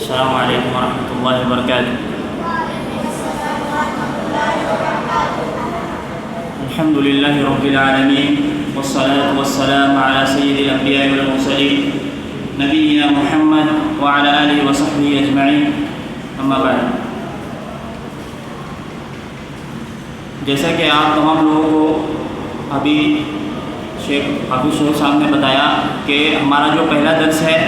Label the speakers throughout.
Speaker 1: السلام علیکم ورحمۃ اللہ وبرکاتہ۔ الحمد للہ رب العالمین والصلاة والسلام علی سید الانبیاء والمرسلین نبینا محمد وعلی آلہ وصحبہ اجمعین، اما بعد۔ جیسا کہ آپ تمام لوگوں کو ابھی شیخ حافظ شیخ صاحب نے بتایا کہ ہمارا جو پہلا درس ہے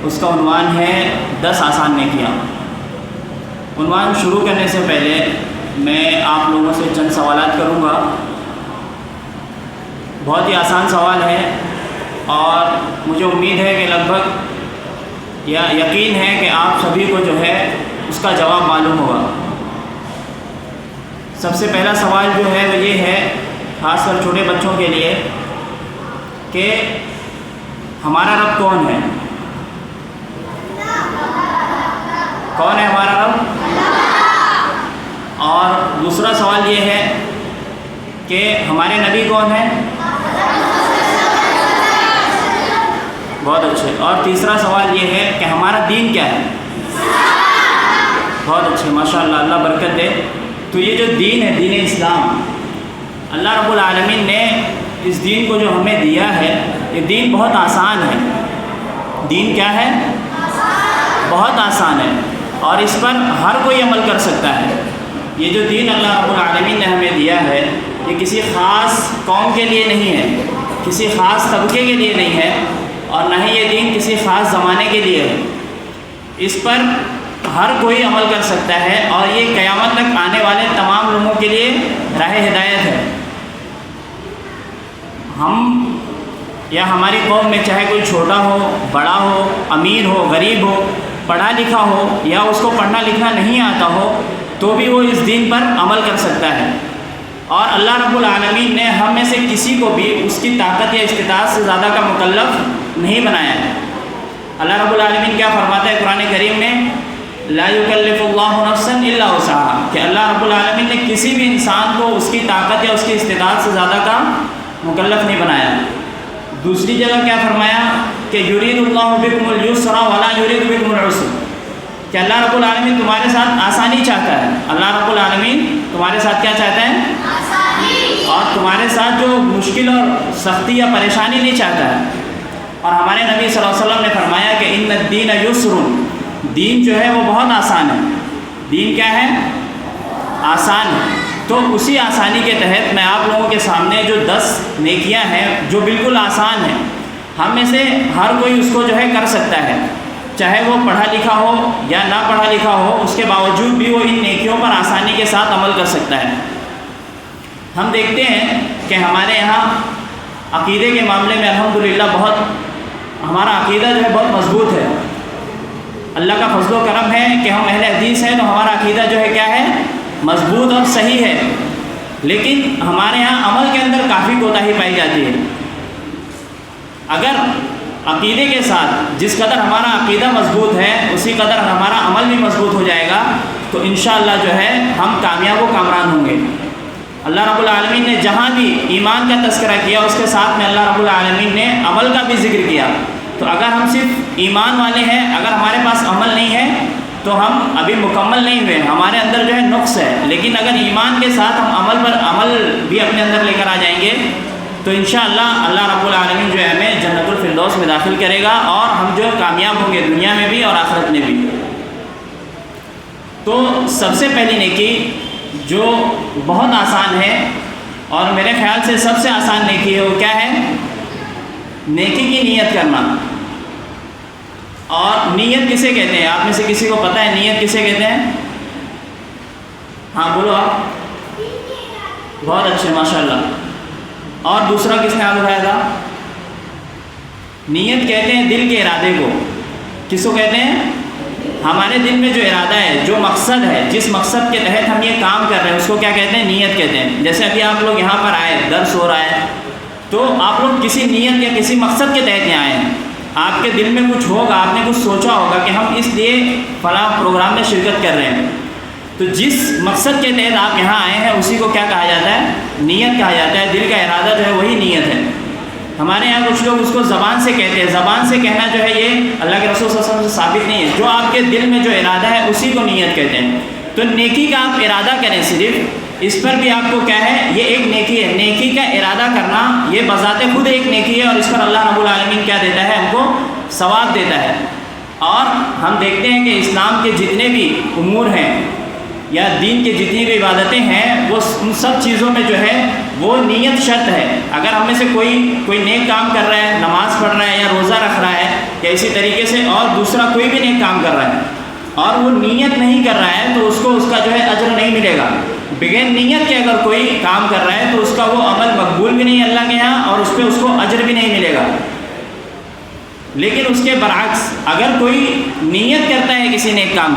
Speaker 1: اس کا عنوان ہے 10 آسان نیکیاں۔ عنوان شروع کرنے سے پہلے میں آپ لوگوں سے چند سوالات کروں گا۔ بہت ہی آسان سوال ہے اور مجھے امید ہے کہ لگ بھگ یا یقین ہے کہ آپ سبھی کو جو ہے اس کا جواب معلوم ہوگا۔ سب سے پہلا سوال جو ہے وہ یہ ہے، خاص کر چھوٹے بچوں کے لیے، کہ ہمارا رب کون ہے؟ کون ہے ہمارا رب؟ اور دوسرا سوال یہ ہے کہ ہمارے نبی کون ہیں؟ بہت اچھے۔ اور تیسرا سوال یہ ہے کہ ہمارا دین کیا ہے؟ بہت اچھے، ماشاءاللہ، اللہ برکت دے۔ تو یہ جو دین ہے، دین اسلام، اللہ رب العالمین نے اس دین کو جو ہمیں دیا ہے، یہ دین بہت آسان ہے۔ دین کیا ہے؟ بہت آسان ہے اور اس پر ہر کوئی عمل کر سکتا ہے۔ یہ جو دین اللہ رب العالمین نے ہمیں دیا ہے، یہ کسی خاص قوم کے لیے نہیں ہے، کسی خاص طبقے کے لیے نہیں ہے، اور نہ ہی یہ دین کسی خاص زمانے کے لیے ہے۔ اس پر ہر کوئی عمل کر سکتا ہے اور یہ قیامت تک آنے والے تمام لوگوں کے لیے راہ ہدایت ہے۔ ہم یا ہماری قوم میں چاہے کوئی چھوٹا ہو، بڑا ہو، امیر ہو، غریب ہو، پڑھا لکھا ہو یا اس کو پڑھنا لکھنا نہیں آتا ہو، تو بھی وہ اس دین پر عمل کر سکتا ہے۔ اور اللہ رب العالمین نے ہم میں سے کسی کو بھی اس کی طاقت یا استطاعت سے زیادہ کا مکلف نہیں بنایا ہے۔ اللہ رب العالمین کیا فرماتا ہے قرآن کریم میں؟ لا یکلف اللہ نفسا الا وسعہا، کہ اللہ رب العالمین نے کسی بھی انسان کو اس کی طاقت یا اس کی استطاعت سے زیادہ کا مکلف نہیں بنایا۔ دوسری جگہ کیا فرمایا کہ یرید اللہ بکم الیسر ولا یرید بکم العسر، کہ اللہ رب العالمین تمہارے ساتھ آسانی چاہتا ہے۔ اللہ رب العالمین تمہارے ساتھ کیا چاہتا ہے؟ آسانی، اور تمہارے ساتھ جو مشکل اور سختی یا پریشانی نہیں چاہتا ہے۔ اور ہمارے نبی صلی اللہ علیہ وسلم نے فرمایا کہ ان الدین یسر، دین جو ہے وہ بہت آسان ہے۔ دین کیا ہے؟ آسان ہے۔ تو اسی آسانی کے تحت میں آپ لوگوں کے سامنے جو 10 نیکیاں ہیں جو بالکل آسان ہیں، ہم میں سے ہر کوئی اس کو جو ہے کر سکتا ہے، چاہے وہ پڑھا لکھا ہو یا نہ پڑھا لکھا ہو، اس کے باوجود بھی وہ ان نیکیوں پر آسانی کے ساتھ عمل کر سکتا ہے۔ ہم دیکھتے ہیں کہ ہمارے یہاں عقیدے کے معاملے میں الحمدللہ ہمارا عقیدہ جو ہے بہت مضبوط ہے۔ اللہ کا فضل و کرم ہے کہ ہم اہل حدیث ہیں، تو ہمارا عقیدہ جو ہے کیا ہے؟ مضبوط اور صحیح ہے۔ لیکن ہمارے یہاں عمل کے اندر کافی کوتاہی پائی جاتی ہے۔ اگر عقیدے کے ساتھ جس قدر ہمارا عقیدہ مضبوط ہے اسی قدر ہمارا عمل بھی مضبوط ہو جائے گا، تو انشاءاللہ جو ہے ہم کامیاب و کامران ہوں گے۔ اللہ رب العالمین نے جہاں بھی ایمان کا تذکرہ کیا، اس کے ساتھ میں اللہ رب العالمین نے عمل کا بھی ذکر کیا۔ تو اگر ہم صرف ایمان والے ہیں، اگر ہمارے پاس عمل نہیں ہے، تو ہم ابھی مکمل نہیں ہوئے، ہمارے اندر جو ہے نقص ہے۔ لیکن اگر ایمان کے ساتھ ہم عمل بھی اپنے اندر لے کر آ جائیں گے، تو انشاءاللہ اللہ رب العالمین جو ہے ہمیں جنت الفردوس میں داخل کرے گا، اور ہم جو کامیاب ہوں گے دنیا میں بھی اور آخرت میں بھی۔ تو سب سے پہلی نیکی جو بہت آسان ہے، اور میرے خیال سے سب سے آسان نیکی ہے، وہ کیا ہے؟ نیکی کی نیت کرنا۔ اور نیت کسے کہتے ہیں؟ آپ میں سے کسی کو پتہ ہے نیت کسے کہتے ہیں؟ ہاں بولو آپ۔ بہت اچھے، ماشاءاللہ۔ اور دوسرا کس نے ہاتھ اٹھایا تھا؟ نیت کہتے ہیں دل کے ارادے کو۔ کس کو کہتے ہیں؟ ہمارے دل میں جو ارادہ ہے، جو مقصد ہے، جس مقصد کے تحت ہم یہ کام کر رہے ہیں، اس کو کیا کہتے ہیں؟ نیت کہتے ہیں۔ جیسے ابھی آپ لوگ یہاں پر آئے، درس ہو رہا ہے، تو آپ لوگ کسی نیت یا کسی مقصد کے تحت یہاں آئے ہیں۔ آپ کے دل میں کچھ ہوگا، آپ نے کچھ سوچا ہوگا کہ ہم اس لیے فلاں پروگرام میں شرکت کر رہے ہیں۔ تو جس مقصد کے تحت آپ یہاں آئے ہیں اسی کو کیا کہا جاتا ہے؟ نیت کہا جاتا ہے۔ دل کا ارادہ جو ہے وہی نیت ہے ہمارے یہاں کچھ لوگ اس کو زبان سے کہتے ہیں. زبان سے کہنا جو ہے یہ اللہ کے رسول صلی اللہ علیہ وسلم سے ثابت نہیں ہے. جو آپ کے دل میں جو ارادہ ہے اسی کو نیت کہتے ہیں. تو نیکی کا آپ ارادہ کریں صرف، اس پر بھی آپ کو کیا ہے، یہ ایک نیکی ہے. نیکی کا ارادہ کرنا یہ بذات خود ایک نیکی ہے، اور اس پر اللہ رب العالمین کیا دیتا ہے، ہم کو ثواب دیتا ہے. اور ہم دیکھتے ہیں کہ اسلام کے جتنے بھی امور ہیں یا دین کے جتنی بھی عبادتیں ہیں، وہ ان سب چیزوں میں جو ہے وہ نیت شرط ہے. اگر ہم میں سے کوئی نیک کام کر رہا ہے، نماز پڑھ رہا ہے یا روزہ رکھ رہا ہے یا اسی طریقے سے اور دوسرا کوئی بھی نیک کام کر رہا ہے اور وہ نیت نہیں کر رہا ہے، تو اس کو اس کا جو ہے اجر نہیں ملے گا. بغیر نیت کے اگر کوئی کام کر رہا ہے تو اس کا وہ عمل مقبول بھی نہیں اللہ کے یہاں، اور اس پہ اس کو اجر بھی نہیں ملے گا. لیکن اس کے برعکس اگر کوئی نیت کرتا ہے کسی نیک کام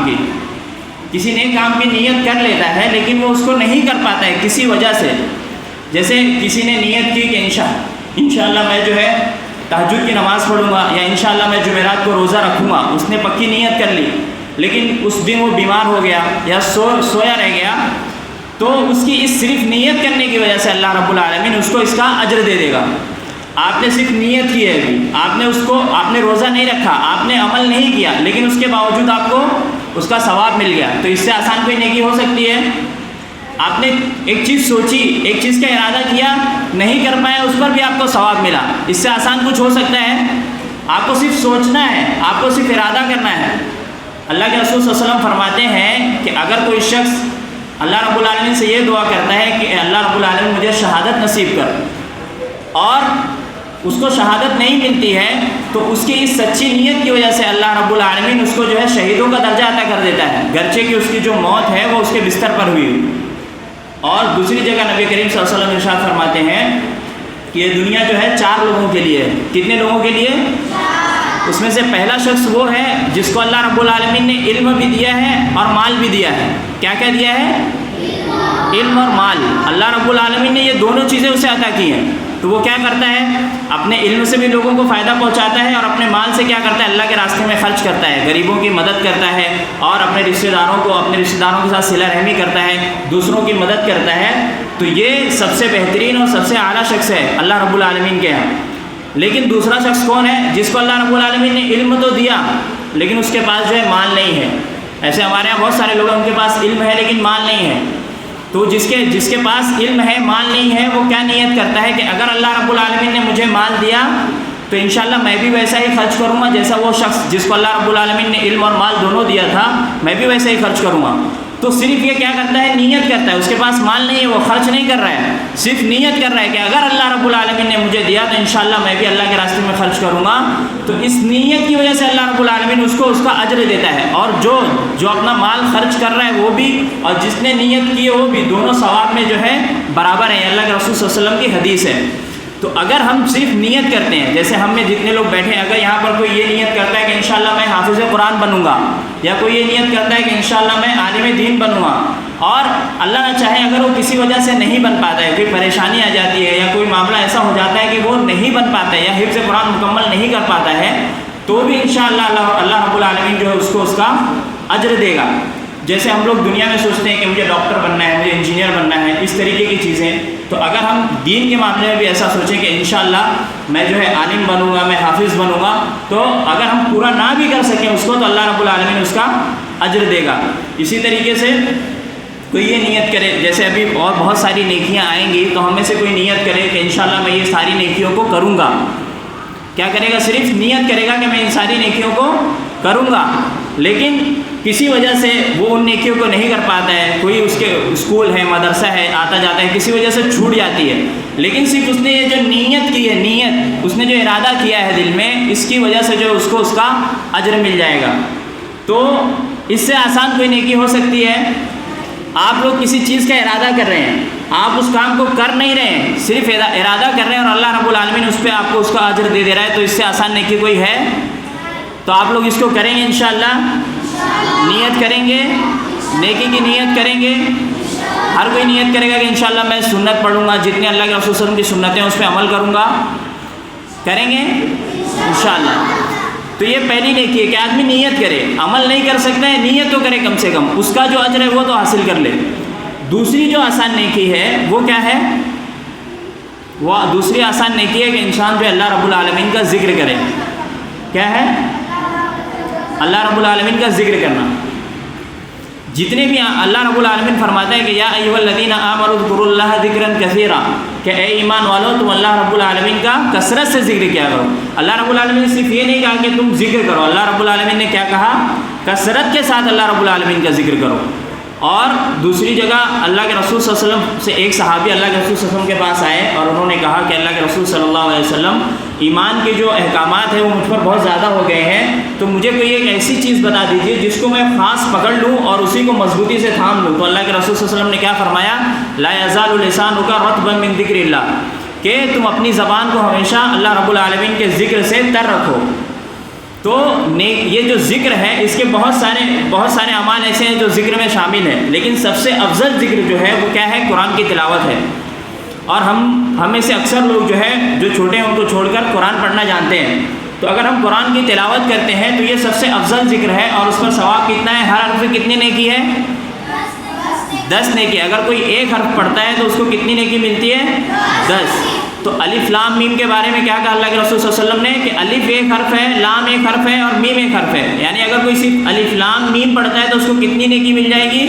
Speaker 1: کی نیت کر لیتا ہے، لیکن وہ اس کو نہیں کر پاتا ہے کسی وجہ سے، جیسے کسی نے نیت کی کہ انشاءاللہ میں جو ہے تہجد کی نماز پڑھوں گا یا انشاءاللہ میں جمعرات کو روزہ رکھوں گا، اس نے پکی نیت کر لی، لیکن اس دن وہ بیمار ہو گیا یا سویا رہ گیا، تو اس کی اس صرف نیت کرنے کی وجہ سے اللہ رب العالمین اس کو اس کا اجر دے دے گا. آپ نے صرف نیت کی ہے، آپ نے روزہ نہیں رکھا، آپ نے عمل نہیں کیا، لیکن اس کے باوجود آپ کو اس کا ثواب مل گیا. تو اس سے آسان کوئی نیکی ہو سکتی ہے؟ آپ نے ایک چیز سوچی، ایک چیز کا ارادہ کیا، نہیں کر پائے، اس پر بھی آپ کو ثواب ملا. اس سے آسان کچھ ہو سکتا ہے؟ آپ کو صرف سوچنا ہے، آپ کو صرف ارادہ کرنا ہے. اللہ کے رسول صلی اللہ علیہ وسلم فرماتے ہیں کہ اگر کوئی شخص اللہ رب العالمین سے یہ دعا کرتا ہے کہ اللہ رب العالمین مجھے شہادت نصیب کر، اور اس کو شہادت نہیں ملتی ہے، تو اس کی اس سچی نیت کی وجہ سے اللہ رب العالمین اس کو جو ہے شہیدوں کا درجہ عطا کر دیتا ہے، گرچہ کہ اس کی جو موت ہے وہ اس کے بستر پر ہوئی. اور دوسری جگہ نبی کریم صلی اللہ علیہ وسلم ارشاد فرماتے ہیں کہ یہ دنیا جو ہے 4 لوگوں کے لیے ہے. کتنے لوگوں کے لیے؟ اس میں سے پہلا شخص وہ ہے جس کو اللہ رب العالمین نے علم بھی دیا ہے اور مال بھی دیا ہے. کیا دیا ہے؟ علم اور مال. اللہ رب العالمین نے یہ دونوں چیزیں اسے عطا کی ہیں. تو وہ کیا کرتا ہے؟ اپنے علم سے بھی لوگوں کو فائدہ پہنچاتا ہے، اور اپنے مال سے کیا کرتا ہے؟ اللہ کے راستے میں خرچ کرتا ہے، غریبوں کی مدد کرتا ہے، اور اپنے رشتہ داروں کے ساتھ صلہ رحمی کرتا ہے، دوسروں کی مدد کرتا ہے. تو یہ سب سے بہترین اور سب سے اعلیٰ شخص ہے اللہ رب العالمین کے یہاں. لیکن دوسرا شخص کون ہے؟ جس کو اللہ رب العالمین نے علم تو دیا، لیکن اس کے پاس جو ہے مال نہیں ہے. ایسے ہمارے یہاں بہت سارے لوگ ہیں، ان کے پاس علم ہے لیکن مال نہیں ہے. تو جس کے پاس علم ہے مال نہیں ہے، وہ کیا نیت کرتا ہے کہ اگر اللہ رب العالمین نے مجھے مال دیا تو انشاءاللہ میں بھی ویسا ہی خرچ کروں گا جیسا وہ شخص جس کو اللہ رب العالمین نے علم اور مال دونوں دیا تھا، میں بھی ویسا ہی خرچ کروں گا. تو صرف یہ کیا کرتا ہے؟ نیت کرتا ہے. اس کے پاس مال نہیں ہے، وہ خرچ نہیں کر رہا ہے، صرف نیت کر رہا ہے کہ اگر اللہ رب العالمین نے مجھے دیا تو انشاءاللہ میں بھی اللہ کے راستے میں خرچ کروں گا. تو اس نیت کی وجہ سے اللہ رب العالمین اس کو اس کا اجر دیتا ہے. اور جو اپنا مال خرچ کر رہا ہے وہ بھی، اور جس نے نیت کی ہے وہ بھی، دونوں ثواب میں جو ہے برابر ہیں. اللہ کے رسول صلی اللہ علیہ وسلم کی حدیث ہے. تو اگر ہم صرف نیت کرتے ہیں، جیسے ہم میں جتنے لوگ بیٹھے ہیں، اگر یہاں پر کوئی یہ نیت کرتا ہے کہ انشاءاللہ میں حافظ قرآن بنوں گا، یا کوئی یہ نیت کرتا ہے کہ انشاءاللہ میں عالم دین بنوں گا، اور اللہ نہ چاہے اگر وہ کسی وجہ سے نہیں بن پاتا ہے، کوئی پریشانی آ جاتی ہے یا کوئی معاملہ ایسا ہو جاتا ہے کہ وہ نہیں بن پاتا ہے یا حفظ قرآن مکمل نہیں کر پاتا ہے، تو بھی انشاءاللہ اللہ رب العالمین جو ہے اس کو اس کا اجر دے گا. جیسے ہم لوگ دنیا میں سوچتے ہیں کہ مجھے ڈاکٹر بننا ہے، مجھے انجینئر بننا ہے، اس طریقے کی چیزیں. تو اگر ہم دین کے معاملے میں بھی ایسا سوچیں کہ انشاءاللہ میں جو ہے عالم بنوں گا، میں حافظ بنوں گا، تو اگر ہم پورا نہ بھی کر سکیں اس کو تو اللہ رب العالمین اس کا اجر دے گا. اسی طریقے سے کوئی یہ نیت کرے، جیسے ابھی اور بہت ساری نیکیاں آئیں گی، تو ہم میں سے کوئی نیت کرے کہ انشاءاللہ میں یہ ساری نیکیوں کو کروں گا. کیا کرے گا؟ صرف نیت کرے گا کہ میں ان ساری نیکیوں کو کروں گا، لیکن کسی وجہ سے وہ ان نیکیوں کو نہیں کر پاتا ہے. کوئی اس کے اسکول ہے، مدرسہ ہے، آتا جاتا ہے، کسی وجہ سے چھوٹ جاتی ہے، لیکن صرف اس نے یہ جو نیت کی ہے، نیت اس نے جو ارادہ کیا ہے دل میں، اس کی وجہ سے جو اس کو اس کا اجر مل جائے گا. تو اس سے آسان کوئی نیکی ہو سکتی ہے؟ آپ لوگ کسی چیز کا ارادہ کر رہے ہیں، آپ اس کام کو کر نہیں رہے ہیں، صرف ارادہ کر رہے ہیں، اور اللہ رب العالمین اس پہ آپ کو اس کا اجر دے دے رہا ہے. تو اس سے آسان نیکی کوئی ہے؟ تو آپ لوگ اس کو کریں گے انشاءاللہ؟ نیت کریں گے، نیکی کی نیت کریں گے. ہر کوئی نیت کرے گا کہ انشاءاللہ میں سنت پڑھوں گا، جتنے اللہ کے رسول صلی اللہ علیہ وسلم کی سنتیں ہیں اس پہ عمل کروں گا. کریں گے انشاءاللہ. تو یہ پہلی نیکی ہے کہ آدمی نیت کرے. عمل نہیں کر سکتا ہے، نیت تو کرے کم سے کم، اس کا جو اجر ہے وہ تو حاصل کر لے. دوسری جو آسان نیکی ہے وہ کیا ہے؟ وہ دوسری آسان نیکی ہے کہ انسان جو ہے اللہ رب العالمین کا ذکر کرے. کیا ہے؟ اللہ رب العالمین کا ذکر کرنا. جتنے بھی اللہ رب العالمین فرماتا ہے کہ یا ایھا الذین آمنوا اذکروا اللہ ذکرا کثیرا، کہ اے ایمان والو تم اللہ رب العالمین کا کثرت سے ذکر کیا کرو. اللہ رب العالمین نے صرف یہ نہیں کہا کہ تم ذکر کرو، اللہ رب العالمین نے کیا کہا؟ کثرت کے ساتھ اللہ رب العالمین کا ذکر کرو. اور دوسری جگہ اللہ کے رسول صلی اللہ علیہ وسلم سے ایک صحابی اللہ کے رسول صلی اللہ علیہ وسلم کے پاس آئے اور انہوں نے کہا کہ اللہ کے رسول صلی اللہ علیہ وسلم، ایمان کے جو احکامات ہیں وہ مجھ پر بہت زیادہ ہو گئے ہیں، تو مجھے کوئی ایک ایسی چیز بتا دیجیے جس کو میں خاص پکڑ لوں اور اسی کو مضبوطی سے تھام لوں. تو اللہ کے رسول صلی اللہ علیہ وسلم نے کیا فرمایا؟ لا یزال لسانک رطبا من ذکر اللہ، کہ تم اپنی زبان کو ہمیشہ اللہ رب العالمین کے ذکر سے تر رکھو. تو یہ جو ذکر ہے اس کے بہت سارے اعمال ایسے ہیں جو ذکر میں شامل ہیں، لیکن سب سے افضل ذکر جو ہے وہ کیا ہے؟ قرآن کی تلاوت ہے. اور ہم میں سے اکثر لوگ جو ہے جو چھوٹے ہیں ان کو چھوڑ کر قرآن پڑھنا جانتے ہیں. تو اگر ہم قرآن کی تلاوت کرتے ہیں تو یہ سب سے افضل ذکر ہے، اور اس پر ثواب کتنا ہے؟ ہر حرف پہ کتنی نیکی ہے؟ 10 نیکی. اگر کوئی ایک حرف پڑھتا ہے تو اس کو کتنی نیکی ملتی ہے؟ 10. تو الف لام میم کے بارے میں کیا کہا اللہ کے رسول صلی اللہ علیہ وسلم نے؟ کہ الف ایک حرف ہے، لام ایک حرف ہے اور میم ایک حرف ہے. یعنی اگر کوئی صرف الف لام میم پڑھتا ہے تو اس کو کتنی نیکی مل جائے گی؟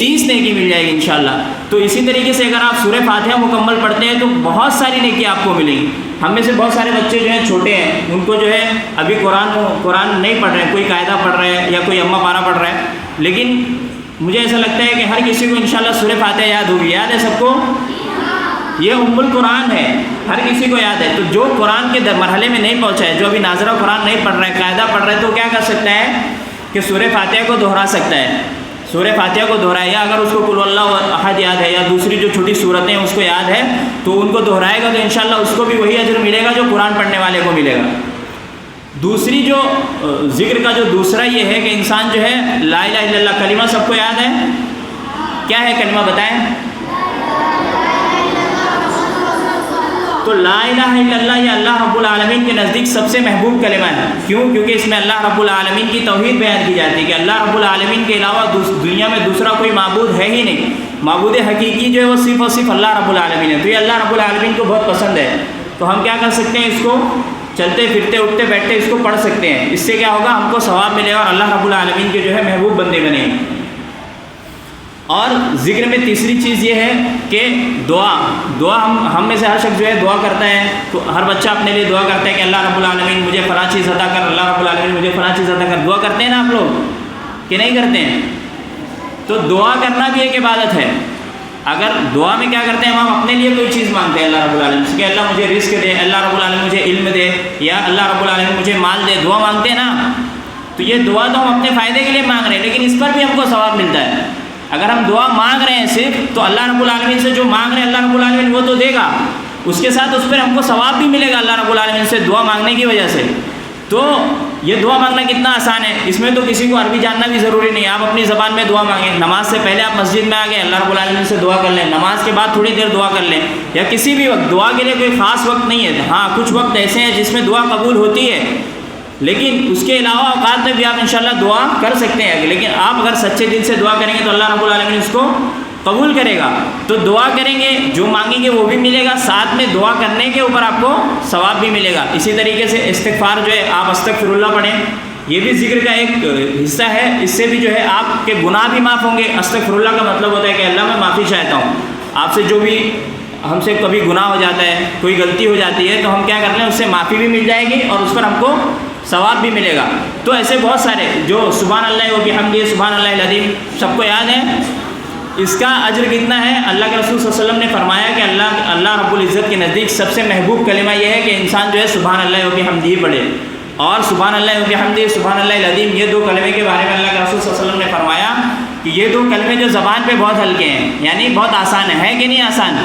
Speaker 1: 30 نیکی مل جائے گی انشاءاللہ. تو اسی طریقے سے اگر آپ سورہ فاتحہ مکمل پڑھتے ہیں تو بہت ساری نیکی آپ کو ملیں گی. ہم میں سے بہت سارے بچے جو ہیں چھوٹے ہیں، ان کو جو ہے ابھی قرآن نہیں پڑھ رہے ہیں، کوئی قاعدہ پڑھ رہے ہیں یا کوئی اما پارا پڑھ رہا ہے، لیکن مجھے ایسا لگتا ہے کہ ہر کسی کو انشاءاللہ سورہ فاتحہ یاد ہوگی. یاد ہے سب کو؟ یہ ام القرآن ہے، ہر کسی کو یاد ہے. تو جو قرآن کے مرحلے میں نہیں پہنچا ہے، جو ابھی ناظرہ قرآن نہیں پڑھ رہا ہے، قاعدہ پڑھ رہا ہے، تو کیا کر سکتا ہے کہ سورہ فاتحہ کو دہرا سکتا ہے. سورہ فاتحہ کو دہرائے، یا اگر اس کو قل اللہ احد یاد ہے یا دوسری جو چھوٹی صورتیں ہیں اس کو یاد ہے تو ان کو دہرائے گا تو انشاءاللہ اس کو بھی وہی اجر ملے گا جو قرآن پڑھنے والے کو ملے گا. دوسری جو ذکر کا جو دوسرا یہ ہے کہ انسان جو ہے لا الہ الا اللہ کلمہ سب کو یاد ہے. کیا ہے کلمہ بتائیں؟ تو لا الہ الا اللہ یہ اللہ رب العالمین کے نزدیک سب سے محبوب کلمہ ہے. کیوں؟ کیونکہ اس میں اللہ رب العالمین کی توحید بیان کی جاتی ہے کہ اللہ رب العالمین کے علاوہ دنیا میں دوسرا کوئی معبود ہے ہی نہیں. معبود حقیقی جو ہے وہ صرف اور صرف اللہ رب العالمین ہے. تو یہ اللہ رب العالمین کو بہت پسند ہے. تو ہم کیا کر سکتے ہیں؟ اس کو چلتے پھرتے اٹھتے بیٹھتے اس کو پڑھ سکتے ہیں. اس سے کیا ہوگا؟ ہم کو ثواب ملے گا اور اللہ رب العالمین کے جو ہے محبوب بندے بنے. اور ذکر میں تیسری چیز یہ ہے کہ دعا ہم میں سے ہر شخص جو ہے دعا کرتا ہے. تو ہر بچہ اپنے لیے دعا کرتا ہے کہ اللہ رب العالمین مجھے فلاں چیز عطا کر، اللہ رب العالمین مجھے فلاں چیز عطا کر. دعا کرتے ہیں نا آپ لوگ کہ نہیں کرتے ہیں؟ تو دعا کرنا بھی ایک عبادت ہے. اگر دعا میں کیا کرتے ہیں؟ ہم اپنے لیے کوئی چیز مانگتے ہیں اللہ رب العالمین سے کہ اللہ مجھے رزق دے، اللہ رب العالمین مجھے علم دے، یا اللہ رب العالمین مجھے مال دے. دعا مانگتے ہیں نا. تو یہ دعا تو ہم اپنے فائدے کے لیے مانگ رہے ہیں، لیکن اس پر بھی ہم کو ثواب ملتا ہے. اگر ہم دعا مانگ رہے ہیں صرف، تو اللہ رب العالمین سے جو مانگ رہے ہیں اللہ رب العالمین وہ تو دے گا، اس کے ساتھ اس پر ہم کو ثواب بھی ملے گا اللہ رب العالمین سے دعا مانگنے کی وجہ سے. تو یہ دعا مانگنا کتنا آسان ہے. اس میں تو کسی کو عربی جاننا بھی ضروری نہیں ہے. آپ اپنی زبان میں دعا مانگیں. نماز سے پہلے آپ مسجد میں آ گئے، اللہ رب العالمین سے دعا کر لیں. نماز کے بعد تھوڑی دیر دعا کر لیں، یا کسی بھی وقت. دعا کے لیے کوئی خاص وقت نہیں ہے. ہاں کچھ وقت ایسے ہیں جس میں دعا قبول ہوتی ہے، لیکن اس کے علاوہ اوقات میں بھی آپ انشاءاللہ دعا کر سکتے ہیں. لیکن آپ اگر سچے دل سے دعا کریں گے تو اللہ رب العالمین اس کو قبول کرے گا. تو دعا کریں گے، جو مانگیں گے وہ بھی ملے گا، ساتھ میں دعا کرنے کے اوپر آپ کو ثواب بھی ملے گا. اسی طریقے سے استغفار جو ہے، آپ استغفر اللہ پڑھیں، یہ بھی ذکر کا ایک حصہ ہے. اس سے بھی جو ہے آپ کے گناہ بھی معاف ہوں گے. استغفر اللہ کا مطلب ہوتا ہے کہ اللہ میں معافی چاہتا ہوں. آپ سے جو بھی ہم سے کبھی گناہ ہو جاتا ہے، کوئی غلطی ہو جاتی ہے، تو ہم کیا کر لیں؟ اس سے معافی بھی مل جائے گی اور اس پر ہم کو ثواب بھی ملے گا. تو ایسے بہت سارے جو سبحان اللہ و بحمدہ، سبحان اللہ العظیم، سب کو یاد ہے. اس کا اجر کتنا ہے؟ اللہ کے رسول صلی اللہ علیہ وسلم نے فرمایا کہ اللہ رب العزت کے نزدیک سب سے محبوب کلمہ یہ ہے کہ انسان جو ہے سبحان اللہ و بحمدہ پڑھے. اور سبحان اللہ و بحمدہ، سبحان اللہ العظیم، یہ دو کلمے کے بارے میں اللہ کے رسول صلی اللہ علیہ وسلم نے فرمایا کہ یہ دو کلمے جو زبان پہ بہت ہلکے ہیں، یعنی بہت آسان ہے کہ نہیں آسان؟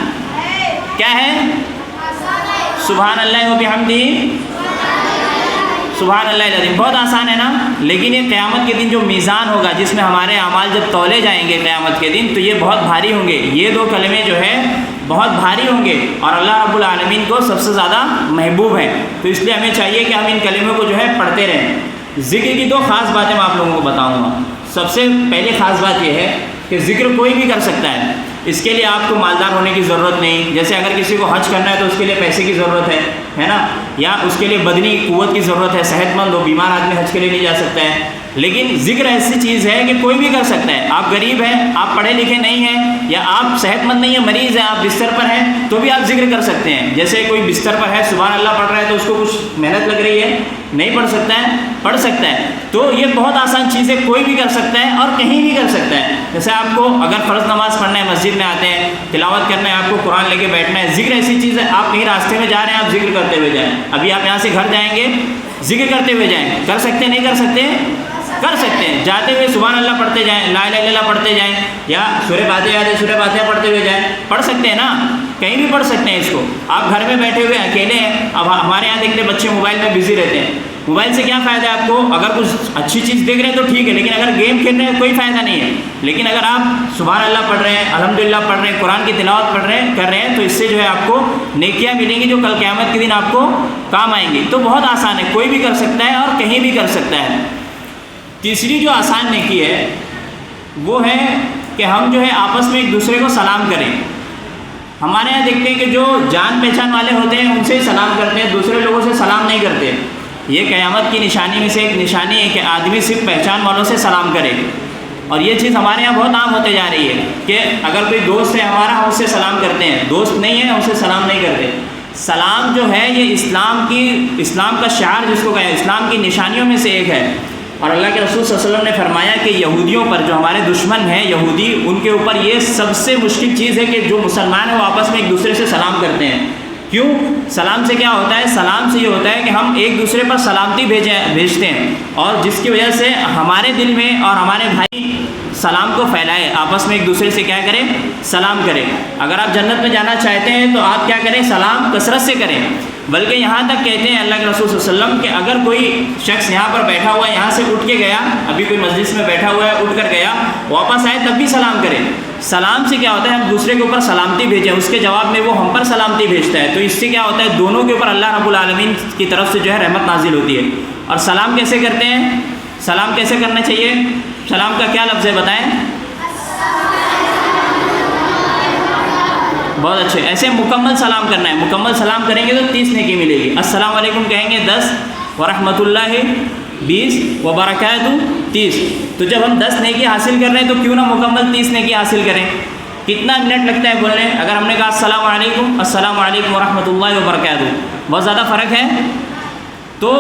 Speaker 1: کیا ہے؟ سبحان اللہ و بحمدہ، سبحان اللہ العظیم، بہت آسان ہے نا. لیکن یہ قیامت کے دن جو میزان ہوگا جس میں ہمارے اعمال جب تولے جائیں گے قیامت کے دن، تو یہ بہت بھاری ہوں گے. یہ دو کلمے جو ہے بہت بھاری ہوں گے اور اللہ رب العالمین کو سب سے زیادہ محبوب ہیں. تو اس لیے ہمیں چاہیے کہ ہم ان کلموں کو جو ہے پڑھتے رہیں. ذکر کی دو خاص باتیں میں آپ لوگوں کو بتاؤں گا. سب سے پہلی خاص بات یہ ہے کہ ذکر کوئی بھی کر سکتا ہے. اس کے لیے آپ کو مالدار ہونے کی ضرورت نہیں. جیسے اگر کسی کو حج کرنا ہے تو اس کے لیے پیسے کی ضرورت ہے نا, یا اس کے لیے بدنی قوت کی ضرورت ہے, صحت مند ہو, بیمار آدمی حج کے لیے نہیں جا سکتا ہے. لیکن ذکر ایسی چیز ہے کہ کوئی بھی کر سکتا ہے. آپ غریب ہیں, آپ پڑھے لکھے نہیں ہیں, یا آپ صحت مند نہیں ہیں, مریض ہیں, آپ بستر پر ہیں, تو بھی آپ ذکر کر سکتے ہیں. جیسے کوئی بستر پر ہے, سبحان اللہ پڑھ رہا ہے, تو اس کو کچھ محنت لگ رہی ہے, نہیں پڑھ سکتا ہے, پڑھ سکتا ہے. تو یہ بہت آسان چیز ہے, کوئی بھی کر سکتا ہے اور کہیں بھی کر سکتا ہے. جیسے آپ کو اگر فرض نماز پڑھنا ہے, مسجد میں آتے ہیں, تلاوت کرنا ہے, آپ کو قرآن لے کے بیٹھنا ہے, ذکر ایسی چیز ہے, آپ کہیں راستے میں جا رہے ہیں, آپ ذکر کرتے ہوئے جائیں. ابھی آپ یہاں سے گھر جائیں گے, ذکر کرتے ہوئے جائیں. کر سکتے ہیں, نہیں کر سکتے, کر سکتے ہیں. جاتے ہوئے سبحان اللہ پڑھتے جائیں, لا الہ الا اللہ پڑھتے جائیں, یا سورہ فاتحہ یاد ہے سورہ فاتحہ پڑھتے ہوئے جائیں. پڑھ سکتے ہیں نا, کہیں بھی پڑھ سکتے ہیں اس کو. آپ گھر میں بیٹھے ہوئے اکیلے ہیں. اب ہمارے یہاں دیکھتے بچے موبائل میں بزی رہتے ہیں. موبائل سے کیا فائدہ ہے آپ کو؟ اگر کچھ اچھی چیز دیکھ رہے ہیں تو ٹھیک ہے, لیکن اگر گیم کھیل رہے ہیں کوئی فائدہ نہیں ہے. لیکن اگر آپ سبحان اللہ پڑھ رہے ہیں, الحمدللہ پڑھ رہے ہیں, قرآن کی تلاوت پڑھ رہے ہیں, کر رہے ہیں, تو اس سے جو ہے آپ کو نیکیاں ملیں گی جو کل قیامت کے دن آپ کو کام آئیں گی. تو بہت آسان ہے, کوئی بھی کر سکتا ہے اور کہیں بھی کر سکتا ہے. تیسری جو آسان نیکی ہے وہ ہے کہ ہم جو ہے آپس میں ایک دوسرے کو سلام کریں. ہمارے یہاں دیکھتے ہیں کہ جو جان پہچان والے ہوتے ہیں ان سے ہی سلام کرتے ہیں, دوسرے لوگوں سے سلام نہیں کرتے. یہ قیامت کی نشانی میں سے ایک نشانی ہے کہ آدمی صرف پہچان والوں سے سلام کرے. اور یہ چیز ہمارے یہاں بہت عام ہوتے جا رہی ہے کہ اگر کوئی دوست ہے ہمارا, ہم اس سے سلام کرتے ہیں, دوست نہیں ہے ہم اس سے سلام نہیں کرتے. سلام جو ہے یہ اسلام کا شعار جس کو کہا ہے, اسلام کی نشانیوں میں سے ایک ہے. اور اللہ کے رسول صلی اللہ علیہ وسلم نے فرمایا کہ یہودیوں پر, جو ہمارے دشمن ہیں یہودی, ان کے اوپر یہ سب سے مشکل چیز ہے کہ جو مسلمان ہیں وہ آپس میں ایک دوسرے سے سلام کرتے ہیں. کیوں؟ سلام سے کیا ہوتا ہے؟ سلام سے یہ ہوتا ہے کہ ہم ایک دوسرے پر سلامتی بھیجتے ہیں, اور جس کی وجہ سے ہمارے دل میں اور ہمارے بھائی سلام کو پھیلائے, آپس میں ایک دوسرے سے کیا کریں؟ سلام کریں. اگر آپ جنت میں جانا چاہتے ہیں تو آپ کیا کریں؟ سلام کثرت سے کریں. بلکہ یہاں تک کہتے ہیں اللہ کے رسول صلی اللہ علیہ وسلم کہ اگر کوئی شخص یہاں پر بیٹھا ہوا ہے, یہاں سے اٹھ کے گیا, ابھی کوئی مجلس میں بیٹھا ہوا ہے, اٹھ کر گیا, واپس آئے تب بھی سلام کریں. سلام سے کیا ہوتا ہے؟ ہم دوسرے کے اوپر سلامتی بھیجیں, اس کے جواب میں وہ ہم پر سلامتی بھیجتا ہے. تو اس سے کیا ہوتا ہے؟ دونوں کے اوپر اللہ رب العالمین کی طرف سے جو ہے رحمت نازل ہوتی ہے. اور سلام کیسے کرتے ہیں؟ سلام کیسے کرنا چاہیے؟ سلام کا کیا لفظ ہے بتائیں؟ بہت اچھے, ایسے مکمل سلام کرنا ہے. مکمل سلام کریں گے تو 30 نیکی ملے گی. السلام علیکم کہیں گے 10, ورحمۃ اللہ 20, وبرکاتہ 30. تو جب ہم 10 نیکی حاصل کر رہے ہیں تو کیوں نہ مکمل 30 نیکی حاصل کریں. کتنا منٹ لگتا ہے بولنے؟ اگر ہم نے کہا السلام علیکم ورحمۃ اللہ وبرکاتہ, بہت زیادہ فرق ہے. تو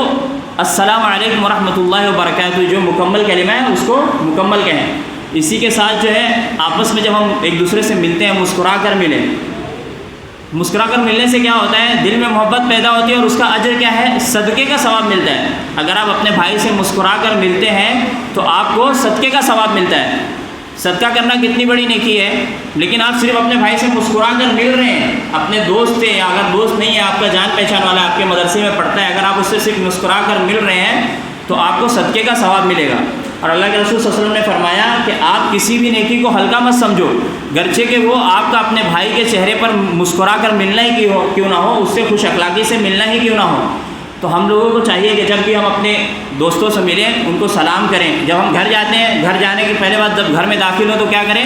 Speaker 1: السلام علیکم ورحمۃ اللہ وبرکاتہ جو مکمل کلمہ ہے اس کو مکمل کہیں. اسی کے ساتھ جو ہے آپس میں جب ہم ایک دوسرے سے ملتے ہیں مسکرا کر ملیں. مسکرا کر ملنے سے کیا ہوتا ہے؟ دل میں محبت پیدا ہوتی ہے, اور اس کا اجر کیا ہے؟ صدقے کا ثواب ملتا ہے. اگر آپ اپنے بھائی سے مسکرا کر ملتے ہیں تو آپ کو صدقے کا ثواب ملتا ہے. صدقہ کرنا کتنی بڑی نیکی ہے, لیکن آپ صرف اپنے بھائی سے مسکرا کر مل رہے ہیں, اپنے دوست سے, یا اگر دوست نہیں ہے آپ کا جان پہچان والا آپ کے مدرسے میں پڑھتا ہے, اگر آپ اس سے صرف مسکرا کر مل رہے ہیں تو آپ کو صدقے کا ثواب ملے گا. اور اللہ کے رسول صلی اللہ علیہ وسلم نے فرمایا کہ آپ کسی بھی نیکی کو ہلکا مت سمجھو, گرچہ کہ وہ آپ کا اپنے بھائی کے چہرے پر مسکرا کر ملنا ہی کیوں نہ ہو, اس سے خوش اخلاقی سے ملنا ہی کیوں نہ ہو. تو ہم لوگوں کو چاہیے کہ جب بھی ہم اپنے دوستوں سے ملیں ان کو سلام کریں. جب ہم گھر جاتے ہیں, گھر جانے کی پہلے بات جب گھر میں داخل ہو تو کیا کریں؟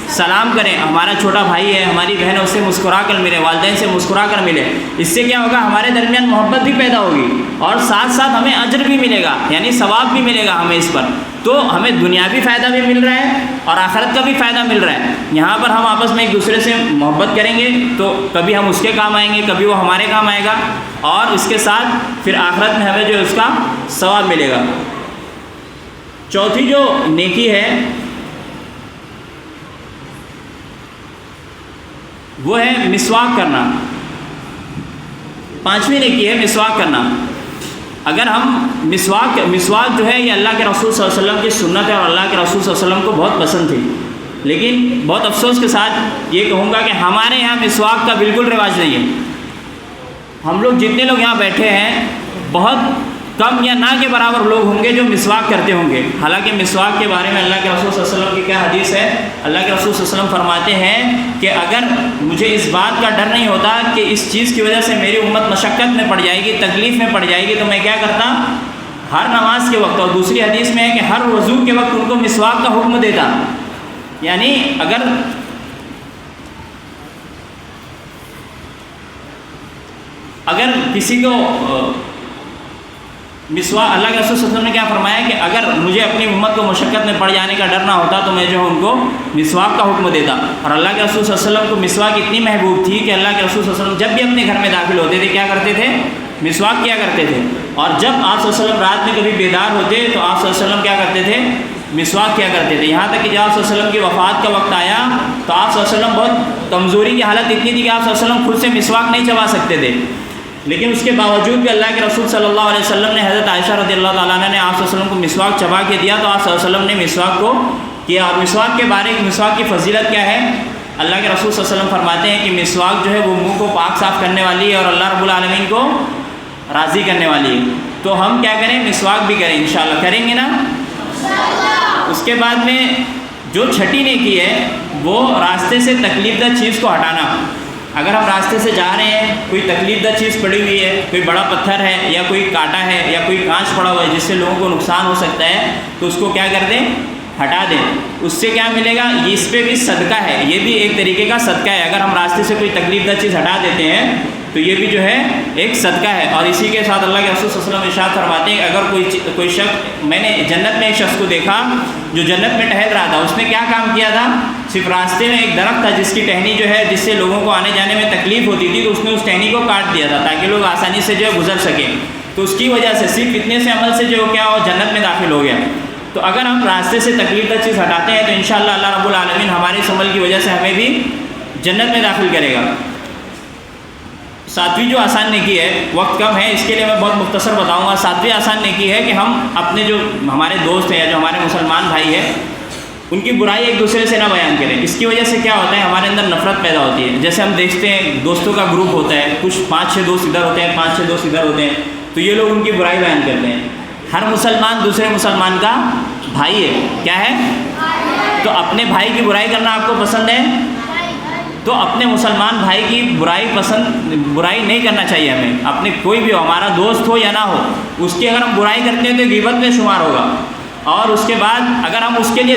Speaker 1: سلام کریں. ہمارا چھوٹا بھائی ہے, ہماری بہن ہے, اس سے مسکرا کر ملے, والدین سے مسکرا کر ملے. اس سے کیا ہوگا؟ ہمارے درمیان محبت بھی پیدا ہوگی, اور ساتھ ساتھ ہمیں اجر بھی ملے گا, یعنی ثواب بھی ملے گا ہمیں اس پر. تو ہمیں دنیاوی فائدہ بھی مل رہا ہے اور آخرت کا بھی فائدہ مل رہا ہے. یہاں پر ہم آپس میں ایک دوسرے سے محبت کریں گے تو کبھی ہم اس کے کام آئیں گے, کبھی وہ ہمارے کام آئے گا, اور اس کے ساتھ پھر آخرت میں ہمیں جو اس کا ثواب ملے گا. چوتھی جو نیکی ہے وہ ہے مسواک کرنا. پانچویں نیکی ہے مسواک کرنا. اگر ہم مسواک جو ہے یہ اللہ کے رسول صلی اللہ علیہ وسلم کی سنت ہے, اور اللہ کے رسول صلی اللہ علیہ وسلم کو بہت پسند تھی. لیکن بہت افسوس کے ساتھ یہ کہوں گا کہ ہمارے یہاں مسواک کا بالکل رواج نہیں ہے. ہم لوگ جتنے لوگ یہاں بیٹھے ہیں بہت کم یا نہ کے برابر لوگ ہوں گے جو مسواک کرتے ہوں گے. حالانکہ مسواک کے بارے میں اللہ کے رسول صلی اللہ علیہ وسلم کی کیا حدیث ہے؟ اللہ کے رسول صلی اللہ علیہ وسلم فرماتے ہیں کہ اگر مجھے اس بات کا ڈر نہیں ہوتا کہ اس چیز کی وجہ سے میری امت مشقت میں پڑ جائے گی, تکلیف میں پڑ جائے گی, تو میں کیا کرتا؟ ہر نماز کے وقت, اور دوسری حدیث میں ہے کہ ہر وضو کے وقت ان کو مسواک کا حکم دیتا. یعنی اگر اگر کسی کو مسواک، اللہ کے رسول صلی اللہ علیہ وسلم نے کیا فرمایا کہ اگر مجھے اپنی امت کو مشقت میں پڑ جانے کا ڈر نہ ہوتا تو میں جو ہے ان کو مسواک کا حکم دیتا. اور اللہ کے رسول صلی اللہ علیہ وسلم کو مسواک اتنی محبوب تھی کہ اللہ کے رسول صلی اللہ علیہ وسلم جب بھی اپنے گھر میں داخل ہوتے تھے کیا کرتے تھے؟ مسواک کیا کرتے تھے. اور جب آپ صلی اللہ علیہ وسلم رات میں کبھی بیدار ہوتے تو آپ صلی اللہ علیہ وسلم کیا کرتے تھے؟ مسواک کیا کرتے تھے. یہاں تک کہ جب آپ صلی اللہ علیہ وسلم کی وفات کا وقت آیا تو آپ صلی اللہ علیہ وسلم بہت کمزوری کی حالت اتنی تھی کہ آپ صلی اللہ علیہ وسلم خود سے مسواک نہیں چبا سکتے تھے. لیکن اس کے باوجود بھی اللہ کے رسول صلی اللہ علیہ وسلم نے، حضرت عائشہ رضی اللہ تعالیٰ عنہ نے آپ صلی اللہ علیہ وسلم کو مسواک چبا کے دیا تو آپ صلی اللہ علیہ وسلم نے مسواک کو کیا. اور مسواک کے بارے میں مسواک کی فضیلت کیا ہے؟ اللہ کے رسول صلی اللہ علیہ وسلم فرماتے ہیں کہ مسواک جو ہے وہ منہ کو پاک صاف کرنے والی ہے اور اللہ رب العالمین کو راضی کرنے والی ہے. تو ہم کیا کریں؟ مسواک بھی کریں، انشاءاللہ کریں گے نا. اس کے بعد میں جو چھٹی نیکی ہے وہ راستے سے تکلیف دہ چیز کو ہٹانا. اگر ہم راستے سے جا رہے ہیں، کوئی تکلیف دہ چیز پڑی ہوئی ہے، کوئی بڑا پتھر ہے یا کوئی کانٹا ہے یا کوئی کانچ پڑا ہوا ہے جس سے لوگوں کو نقصان ہو سکتا ہے تو اس کو کیا کر دیں؟ ہٹا دیں. اس سے کیا ملے گا؟ اس پہ بھی صدقہ ہے، یہ بھی ایک طریقے کا صدقہ ہے. اگر ہم راستے سے کوئی تکلیف دہ چیز ہٹا دیتے ہیں تو یہ بھی جو ہے ایک صدقہ ہے. اور اسی کے ساتھ اللہ کے رسول صلی اللہ علیہ وسلم ارشاد فرماتے ہیں کہ اگر کوئی شخص، میں نے جنت میں ایک شخص کو دیکھا جو جنت میں ٹہل رہا تھا، اس نے کیا کام کیا تھا؟ صرف راستے میں ایک درخت تھا جس کی ٹہنی جو ہے جس سے لوگوں کو آنے جانے میں تکلیف ہوتی تھی تو اس نے اس ٹہنی کو کاٹ دیا تھا تاکہ لوگ آسانی سے جو ہے گزر سکیں. تو اس کی وجہ سے صرف اتنے سے عمل سے جو کیا ہو جنت میں داخل ہو گیا. تو اگر ہم راستے سے تکلیف دہ چیز ہٹاتے ہیں تو انشاءاللہ اللہ رب العالمین ہمارے اس عمل کی وجہ سے ہمیں بھی جنت میں داخل کرے گا. ساتویں جو آسان نیکی ہے، وقت کم ہے اس کے لیے میں بہت مختصر بتاؤں گا. ساتویں آسان نیکی ہے کہ ہم اپنے جو ہمارے دوست ہیں یا جو ہمارے مسلمان بھائی ہیں ان کی برائی ایک دوسرے سے نہ بیان کریں. اس کی وجہ سے کیا ہوتا ہے؟ ہمارے اندر نفرت پیدا ہوتی ہے. جیسے ہم دیکھتے ہیں دوستوں کا گروپ ہوتا ہے، کچھ 5-6 دوست ادھر ہوتے ہیں، 5-6 دوست ادھر ہوتے ہیں، تو یہ لوگ ان کی برائی بیان کرتے ہیں. ہر مسلمان دوسرے مسلمان کا بھائی ہے. کیا ہے؟ تو اپنے بھائی کی برائی کرنا آپ کو پسند ہے تو اپنے مسلمان بھائی کی برائی نہیں کرنا چاہیے ہمیں. اپنے کوئی بھی ہو، ہمارا دوست ہو یا نہ ہو، اس کی اگر ہم برائی کرتے ہیں تو غیبت میں شمار ہوگا. اور اس کے بعد اگر ہم اس کے لیے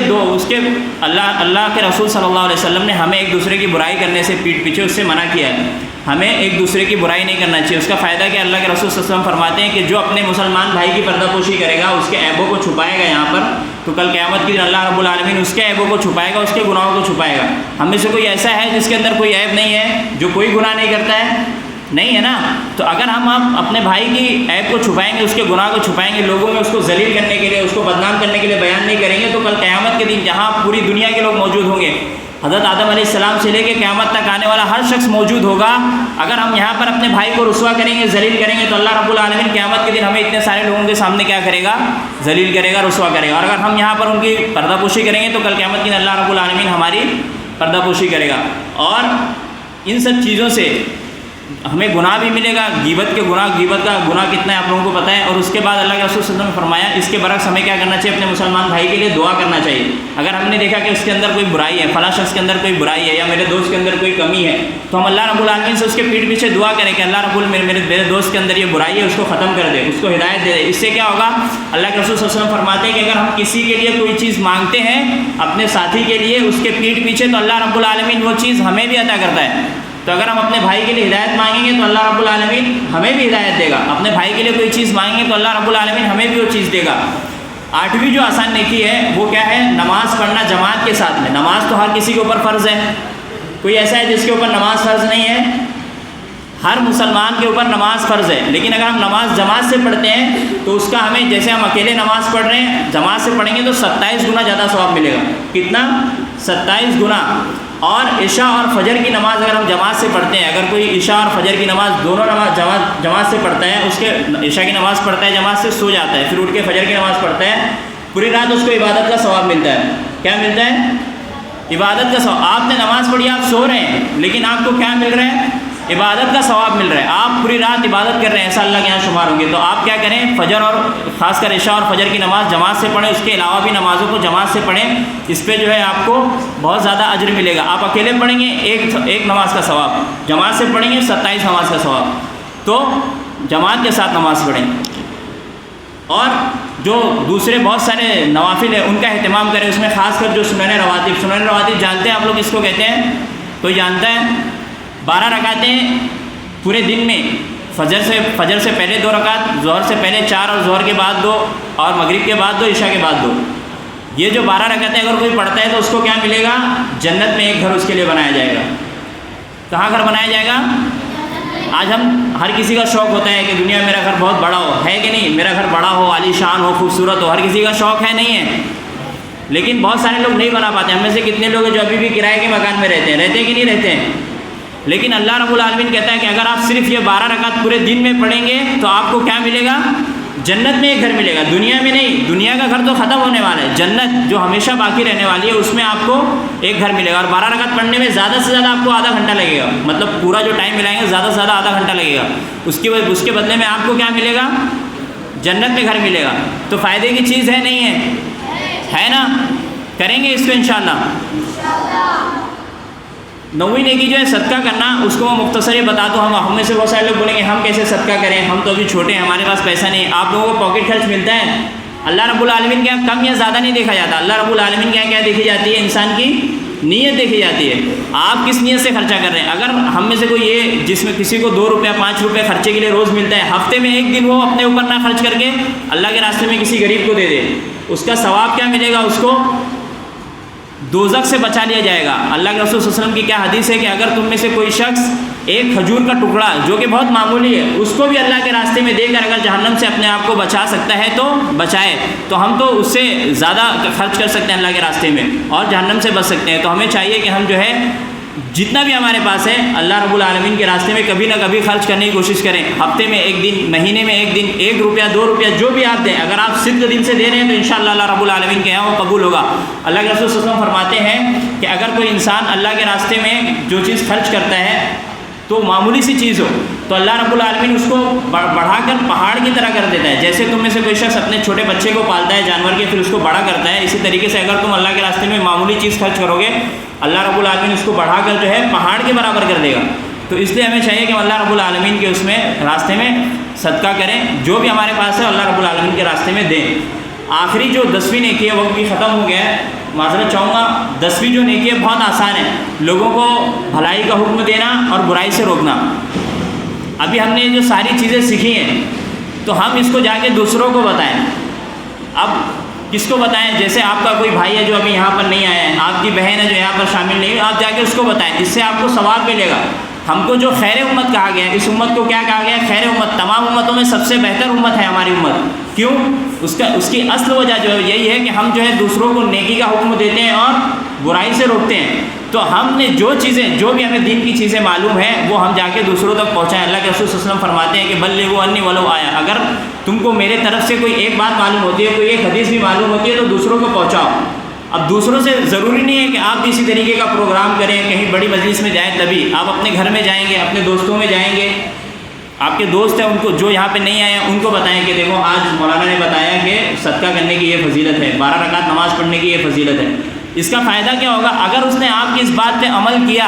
Speaker 1: اللہ کے رسول صلی اللہ علیہ وسلم نے ہمیں ایک دوسرے کی برائی کرنے سے، پیٹھ پیچھے اس سے منع کیا ہے. ہمیں ایک دوسرے کی برائی نہیں کرنا چاہیے. اس کا فائدہ کہ اللہ کے رسول صلی اللہ علیہ وسلم فرماتے ہیں کہ جو اپنے مسلمان بھائی کی پردہ پوشی کرے گا، اس کے عیبوں کو چھپائے گا یہاں پر، تو کل قیامت کے دن اللہ رب العالمین اس کے عیبوں کو چھپائے گا، اس کے گناہوں کو چھپائے گا. ہم میں سے کوئی ایسا ہے جس کے اندر کوئی عیب نہیں ہے، جو کوئی گناہ نہیں کرتا ہے؟ نہیں ہے نا. تو اگر ہم اپنے بھائی کی عیب کو چھپائیں گے، اس کے گناہ کو چھپائیں گے، لوگوں میں اس کو ذلیل کرنے کے لیے، اس کو بدنام کرنے کے لیے بیان نہیں کریں گے، تو کل قیامت کے دن جہاں پوری دنیا کے لوگ موجود ہوں گے، حضرت آدم علیہ السلام سے لے کے قیامت تک آنے والا ہر شخص موجود ہوگا. اگر ہم یہاں پر اپنے بھائی کو رسوا کریں گے، ذلیل کریں گے، تو اللہ رب العالمین قیامت کے دن ہمیں اتنے سارے لوگوں کے سامنے کیا کرے گا؟ ذلیل کرے گا، رسوا کرے گا. اور اگر ہم یہاں پر ان کی پردہ پوشی کریں گے تو کل قیامت کے دن اللہ رب العالمین ہماری پردہ پوشی کرے گا. اور ان سب چیزوں سے ہمیں گناہ بھی ملے گا. غیبت کا گناہ کتنا ہے آپ لوگوں کو پتہ ہے. اور اس کے بعد اللہ کے رسول صلی اللہ علیہ وسلم نے فرمایا اس کے برعکس ہمیں کیا کرنا چاہیے؟ اپنے مسلمان بھائی کے لیے دعا کرنا چاہیے. اگر ہم نے دیکھا کہ اس کے اندر کوئی برائی ہے، فلاں شخص کے اندر کوئی برائی ہے یا میرے دوست کے اندر کوئی کمی ہے، تو ہم اللہ رب العالمین سے اس کے پیٹھ پیچھے دعا کریں کہ اللہ رب العالمین میرے دوست کے اندر یہ برائی ہے، اس کو ختم کر دے، اس کو ہدایت دے دے. اس سے کیا ہوگا؟ اللہ کے رسول صلی اللہ علیہ وسلم فرماتے ہیں کہ اگر ہم کسی کے لیے کوئی چیز مانگتے ہیں اپنے ساتھی کے لیے اس کے پیٹھ پیچھے، تو اللہ رب العالمین وہ چیز ہمیں بھی عطا کرتا ہے. تو اگر ہم اپنے بھائی کے لیے ہدایت مانگیں گے تو اللہ رب العالمین ہمیں بھی ہدایت دے گا. اپنے بھائی کے لیے کوئی چیز مانگیں گے تو اللہ رب العالمین ہمیں بھی وہ چیز دے گا. 8ویں جو آسان نیکی ہے وہ کیا ہے؟ نماز پڑھنا جماعت کے ساتھ میں. نماز تو ہر کسی کے اوپر فرض ہے. کوئی ایسا ہے جس کے اوپر نماز فرض نہیں ہے؟ ہر مسلمان کے اوپر نماز فرض ہے. لیکن اگر ہم نماز جماعت سے پڑھتے ہیں تو اس کا ہمیں، جیسے ہم اکیلے نماز پڑھ رہے ہیں، جماعت سے پڑھیں گے تو 27 گنا زیادہ ثواب ملے گا. کتنا؟ 27 گنا. اور عشاء اور فجر کی نماز اگر ہم جماعت سے پڑھتے ہیں، اگر کوئی عشاء اور فجر کی نماز دونوں نماز جماعت سے پڑھتا ہے، اس کے عشاء کی نماز پڑھتا ہے جماعت سے، سو جاتا ہے، پھر اٹھ کے فجر کی نماز پڑھتا ہے، پوری رات اس کو عبادت کا ثواب ملتا ہے. کیا ملتا ہے؟ عبادت کا ثواب. آپ نے نماز پڑھی، آپ سو رہے ہیں، لیکن آپ کو کیا مل رہا ہے؟ عبادت کا ثواب مل رہا ہے. آپ پوری رات عبادت کر رہے ہیں، ایسا اللہ کے یہاں شمار ہوں گے. تو آپ کیا کریں؟ فجر اور خاص کر عشاء اور فجر کی نماز جماعت سے پڑھیں. اس کے علاوہ بھی نمازوں کو جماعت سے پڑھیں. اس پہ جو ہے آپ کو بہت زیادہ اجر ملے گا. آپ اکیلے پڑھیں گے ایک نماز کا ثواب، جماعت سے پڑھیں گے 27 نماز کا ثواب. تو جماعت کے ساتھ نماز پڑھیں. اور جو دوسرے بہت سارے نوافل ہیں ان کا اہتمام کریں. اس میں خاص کر جو سنن رواتب جانتے ہیں آپ لوگ اس کو کہتے ہیں؟ تو جانتا ہے 12 رکعتیں پورے دن میں فجر سے پہلے 2 رکعت، ظہر سے پہلے 4 اور ظہر کے بعد 2 اور مغرب کے بعد 2، عشاء کے بعد 2. یہ جو 12 رکعتیں اگر کوئی پڑھتا ہے تو اس کو کیا ملے گا؟ جنت میں ایک گھر اس کے لیے بنایا جائے گا. کہاں گھر بنایا جائے گا؟ آج ہر کسی کا شوق ہوتا ہے کہ دنیا میں میرا گھر بہت بڑا ہو، ہے کہ نہیں؟ میرا گھر بڑا ہو، عالی شان ہو، خوبصورت ہو، ہر کسی کا شوق ہے، نہیں ہے؟ لیکن بہت سارے لوگ نہیں بنا پاتے. ہم میں سے کتنے لوگ ہیں جو ابھی بھی کرائے کے مکان میں رہتے ہیں کہ نہیں رہتے ہیں؟ لیکن اللہ رب العالمین کہتا ہے کہ اگر آپ صرف یہ 12 رکعت پورے دن میں پڑھیں گے تو آپ کو کیا ملے گا؟ جنت میں ایک گھر ملے گا. دنیا میں نہیں، دنیا کا گھر تو ختم ہونے والا ہے. جنت جو ہمیشہ باقی رہنے والی ہے اس میں آپ کو ایک گھر ملے گا. اور 12 رکعت پڑھنے میں زیادہ سے زیادہ آپ کو آدھا گھنٹہ لگے گا. مطلب پورا جو ٹائم ملائیں گے زیادہ سے زیادہ آدھا گھنٹہ لگے گا. اس کے بدلے میں آپ کو کیا ملے گا؟ جنت میں گھر ملے گا. تو فائدے کی چیز ہے نہیں ہے نا؟ کریں گے اس کو انشاءاللہ. 9ویں نیکی جو ہے صدقہ کرنا، اس کو میں مختصر ہی بتا دوں. ہم میں سے بہت سارے لوگ بولیں گے ہم کیسے صدقہ کریں، ہم تو ابھی چھوٹے ہیں، ہمارے پاس پیسہ نہیں. آپ لوگوں کو پاکٹ خرچ ملتا ہے. اللہ رب العالمین کے یہاں کم یا زیادہ نہیں دیکھا جاتا. اللہ رب العالمین کے یہاں کیا دیکھی جاتی ہے؟ انسان کی نیت دیکھی جاتی ہے. آپ کس نیت سے خرچہ کر رہے ہیں. اگر ہم میں سے کوئی یہ جس میں کسی کو 2 روپیہ 5 روپے خرچے کے لیے روز ملتا ہے، ہفتے میں ایک دن وہ اپنے اوپر نہ خرچ کر کے اللہ کے راستے میں کسی غریب کو دے دے، اس کا ثواب کیا ملے گا؟ اس کو دوزخ سے بچا لیا جائے گا. اللہ کے رسول صلی اللہ علیہ وسلم کی کیا حدیث ہے کہ اگر تم میں سے کوئی شخص ایک کھجور کا ٹکڑا جو کہ بہت معمولی ہے اس کو بھی اللہ کے راستے میں دے کر اگر جہنم سے اپنے آپ کو بچا سکتا ہے تو بچائے. تو ہم تو اس سے زیادہ خرچ کر سکتے ہیں اللہ کے راستے میں اور جہنم سے بچ سکتے ہیں. تو ہمیں چاہیے کہ ہم جو ہے جتنا بھی ہمارے پاس ہے اللہ رب العالمین کے راستے میں کبھی نہ کبھی خرچ کرنے کی کوشش کریں. ہفتے میں ایک دن، مہینے میں ایک دن، 1 روپیہ 2 روپیہ جو بھی آپ دیں، اگر آپ صدق دل سے دے رہے ہیں تو انشاءاللہ اللہ رب العالمین کے یہاں وہ قبول ہوگا. اللہ کے رسول صلی اللہ علیہ وسلم فرماتے ہیں کہ اگر کوئی انسان اللہ کے راستے میں جو چیز خرچ کرتا ہے تو معمولی سی چیز ہو تو اللہ رب العالمین اس کو بڑھا کر پہاڑ کی طرح کر دیتا ہے. جیسے تم میں سے کوئی شخص اپنے چھوٹے بچے کو پالتا ہے جانور کے، پھر اس کو بڑا کرتا ہے، اسی طریقے سے اگر تم اللہ کے راستے میں معمولی چیز خرچ کرو گے اللہ رب العالمین اس کو بڑھا کر جو ہے پہاڑ کے برابر کر دے گا. تو اس لیے ہمیں چاہیے کہ اللہ رب العالمین کے اس میں راستے میں صدقہ کریں. جو بھی ہمارے پاس ہے اللہ رب العالمین کے راستے میں دیں. آخری جو 10ویں نیکی ہے وقت بھی ختم ہو گیا ہے. معذرت چاہوں گا. 10ویں جو نیکی ہے بہت آسان ہے. لوگوں کو بھلائی کا حکم دینا اور برائی سے روکنا. ابھی ہم نے جو ساری چیزیں سیکھی ہیں تو ہم اس کو جا کے دوسروں کو بتائیں. اب کس کو بتائیں؟ جیسے آپ کا کوئی بھائی ہے جو ابھی یہاں پر نہیں آیا ہے، آپ کی بہن ہے جو یہاں پر شامل نہیں ہوئی، آپ جا کے اس کو بتائیں. اس سے آپ کو ثواب ملے گا. ہم کو جو خیر امت کہا گیا ہے، اس امت کو کیا کہا گیا ہے؟ خیر امت. تمام امتوں میں سب سے بہتر امت ہے ہماری امت. کیوں؟ اس کی اصل وجہ جو ہے یہی ہے کہ ہم جو ہے دوسروں کو نیکی کا حکم دیتے ہیں اور برائی سے روکتے ہیں. تو ہم نے جو بھی ہمیں دین کی چیزیں معلوم ہیں وہ ہم جا کے دوسروں تک پہنچائیں. اللہ کے رسول صلی اللہ علیہ وسلم فرماتے ہیں کہ بلغوا انی ولو آیا. اگر تم کو میرے طرف سے کوئی ایک بات معلوم ہوتی ہے، کوئی ایک حدیث بھی معلوم ہوتی ہے تو دوسروں کو پہنچاؤ. اب دوسروں سے ضروری نہیں ہے کہ آپ بھی اسی طریقے کا پروگرام کریں، کہیں بڑی مجلس میں جائیں تبھی. آپ اپنے گھر میں جائیں گے، اپنے دوستوں میں جائیں گے، آپ کے دوست ہیں ان کو جو یہاں پہ نہیں آئے ہیں ان کو بتائیں کہ دیکھو آج مولانا نے بتایا کہ صدقہ کرنے کی یہ فضیلت ہے، 12 رکعت نماز پڑھنے کی یہ فضیلت ہے. اس کا فائدہ کیا ہوگا؟ اگر اس نے آپ کی اس بات پہ عمل کیا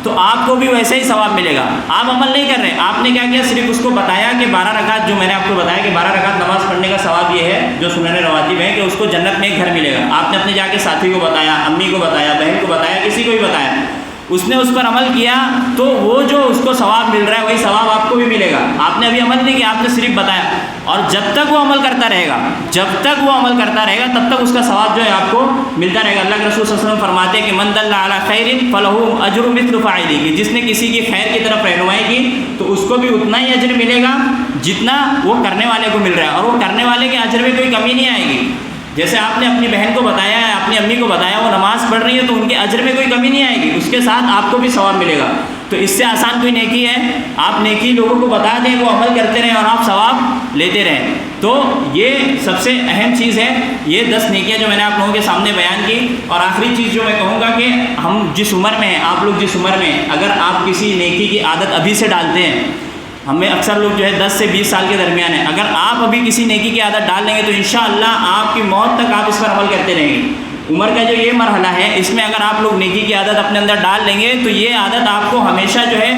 Speaker 1: تو آپ کو بھی ویسا ہی ثواب ملے گا. آپ عمل نہیں کر رہے، آپ نے کیا کیا؟ صرف اس کو بتایا کہ 12 رکعت، جو میں نے آپ کو بتایا کہ 12 رکعت نماز پڑھنے کا ثواب یہ ہے جو سنن رواتب ہے کہ اس کو جنت میں ایک گھر ملے گا. آپ نے اپنے جا کے ساتھی کو بتایا، امی کو بتایا، بہن کو بتایا، کسی کو بھی بتایا، اس نے اس پر عمل کیا تو وہ جو اس کو ثواب مل رہا ہے وہی ثواب آپ کو بھی ملے گا. آپ نے ابھی عمل نہیں کیا، آپ نے صرف بتایا. اور جب تک وہ عمل کرتا رہے گا، تب تک اس کا ثواب جو ہے آپ کو ملتا رہے گا. اللہ کے رسول صلی اللہ علیہ وسلم فرماتے ہیں کہ من دل علی خیر فلہ اجر مثل فاعلہ، کہ جس نے کسی کی خیر کی طرف رہنمائی کی تو اس کو بھی اتنا ہی اجر ملے گا جتنا وہ کرنے والے کو مل رہا ہے. اور وہ کرنے والے کے اجر میں کوئی کمی نہیں آئے گی. جیسے آپ نے اپنی بہن کو بتایا ہے، اپنی امی کو بتایا، وہ نماز پڑھ رہی ہے تو ان کے اجر میں کوئی کمی نہیں آئے گی، اس کے ساتھ آپ کو بھی ثواب ملے گا. تو اس سے آسان کوئی نیکی ہے؟ آپ نیکی لوگوں کو بتا دیں، وہ عمل کرتے رہیں اور آپ ثواب لیتے رہیں. تو یہ سب سے اہم چیز ہے. یہ 10 نیکیاں جو میں نے آپ لوگوں کے سامنے بیان کی. اور آخری چیز جو میں کہوں گا کہ ہم جس عمر میں ہیں، آپ لوگ جس عمر میں ہیں، اگر آپ کسی نیکی کی عادت ابھی سے ڈالتے ہیں، ہمیں اکثر لوگ جو ہے 10 سے 20 سال کے درمیان ہیں، اگر آپ ابھی کسی نیکی کی عادت ڈال لیں گے تو انشاءاللہ آپ کی موت تک آپ اس پر عمل کرتے رہیں گے. عمر کا جو یہ مرحلہ ہے اس میں اگر آپ لوگ نیکی کی عادت اپنے اندر ڈال لیں گے تو یہ عادت آپ کو ہمیشہ جو ہے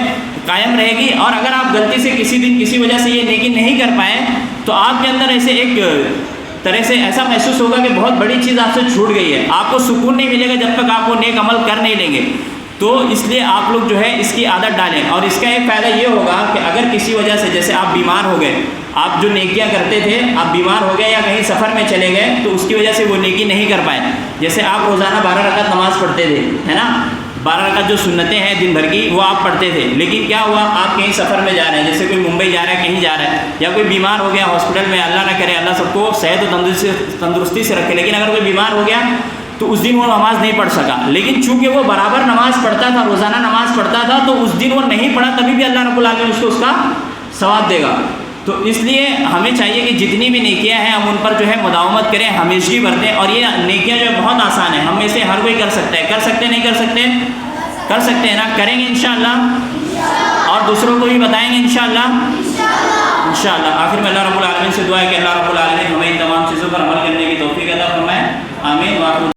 Speaker 1: قائم رہے گی. اور اگر آپ غلطی سے کسی دن کسی وجہ سے یہ نیکی نہیں کر پائے تو آپ کے اندر ایسے ایک طرح سے ایسا محسوس ہوگا کہ بہت بڑی چیز آپ سے چھوٹ گئی ہے. آپ کو سکون نہیں ملے گا جب تک آپ وہ نیک عمل کر نہیں لیں گے. تو اس لیے آپ لوگ جو ہے اس کی عادت ڈالیں. اور اس کا ایک فائدہ یہ ہوگا کہ اگر کسی وجہ سے جیسے آپ بیمار ہو گئے, آپ جو نیکیاں کرتے تھے آپ بیمار ہو گئے یا کہیں سفر میں چلے گئے تو اس کی وجہ سے وہ نیکی نہیں کر پائے. جیسے آپ روزانہ 12 رکعت نماز پڑھتے تھے, ہے نا, 12 رکعت جو سنتیں ہیں دن بھر کی وہ آپ پڑھتے تھے, لیکن کیا ہوا آپ کہیں سفر میں جا رہے ہیں, جیسے کوئی ممبئی جا رہا ہے, کہیں جا رہا ہے, یا کوئی بیمار ہو گیا ہاسپٹل میں, اللہ نہ کرے, اللہ سب کو صحت و تندرستی سے رکھے, لیکن اگر کوئی بیمار ہو گیا تو اس دن وہ نماز نہیں پڑھ سکا. لیکن چونکہ وہ برابر نماز پڑھتا تھا, روزانہ نماز پڑھتا تھا, تو اس دن وہ نہیں پڑھا تبھی بھی اللہ رب العالمین اس کو اس کا ثواب دے گا. تو اس لیے ہمیں چاہیے کہ جتنی بھی نیکیاں ہیں ہم ان پر جو ہے مداومت کریں, ہمیشگی برتیں. اور یہ نیکیاں جو ہے بہت آسان ہیں, ہم میں سے ہر کوئی کر سکتا ہے. کر سکتے نہیں کر سکتے؟ کر سکتے ہیں نا, کریں گے انشاءاللہ, اور دوسروں کو بھی بتائیں گے انشاءاللہ. انشاءاللہ آخر میں اللہ رب العالمین سے دعا ہے کہ اللہ رب العالمین ہمیں ان تمام چیزوں پر عمل کرنے کی توفیق عطا فرمائے. آمین.